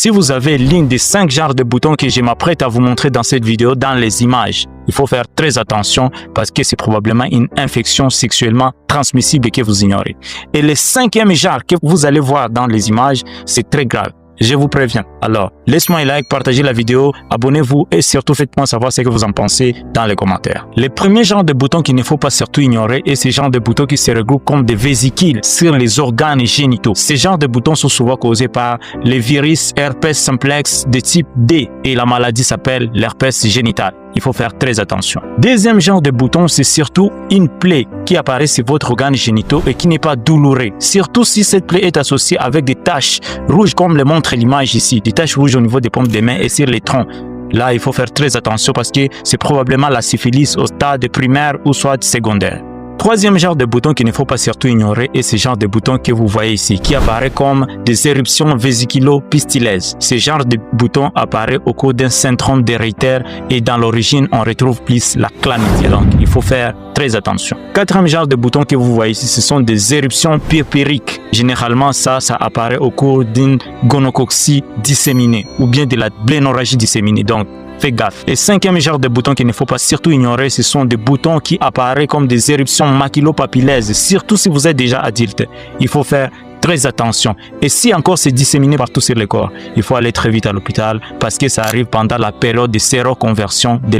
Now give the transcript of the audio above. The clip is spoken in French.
Si vous avez l'une des 5 genres de boutons que je m'apprête à vous montrer dans cette vidéo dans les images, il faut faire très attention parce que c'est probablement une infection sexuellement transmissible que vous ignorez. Et le 5e genre que vous allez voir dans les images, c'est très grave. Je vous préviens. Alors, laissez-moi un like, partagez la vidéo, abonnez-vous et surtout faites-moi savoir ce que vous en pensez dans les commentaires. Le premier genre de bouton qu'il ne faut pas surtout ignorer est ce genre de boutons qui se regroupent comme des vésicules sur les organes génitaux. Ces genres de boutons sont souvent causés par les virus herpès simplex de type D et la maladie s'appelle l'herpès génital. Il faut faire très attention. Deuxième genre de bouton, c'est surtout une plaie qui apparaît sur votre organe génitaux et qui n'est pas douloureuse. Surtout si cette plaie est associée avec des taches rouges comme le montre l'image ici, des taches rouges au niveau des paumes des mains et sur les troncs. Là, il faut faire très attention parce que c'est probablement la syphilis au stade primaire ou soit secondaire. Troisième genre de bouton qu'il ne faut pas surtout ignorer est ce genre de bouton que vous voyez ici, qui apparaît comme des éruptions vésiculo-pistilleuses. Ce genre de bouton apparaît au cours d'un syndrome d'héréditaire et dans l'origine, on retrouve plus la chlamydia. Donc, il faut faire très attention. Quatrième genre de bouton que vous voyez ici, ce sont des éruptions purpuriques. Généralement, ça apparaît au cours d'une gonococcie disséminée ou bien de la blénorragie disséminée. Donc, faites gaffe. Et 5e genre de boutons qu'il ne faut pas surtout ignorer, ce sont des boutons qui apparaissent comme des éruptions maculopapillaires, surtout si vous êtes déjà adulte. Il faut faire très attention. Et si encore c'est disséminé partout sur le corps, il faut aller très vite à l'hôpital parce que ça arrive pendant la période de séroconversion de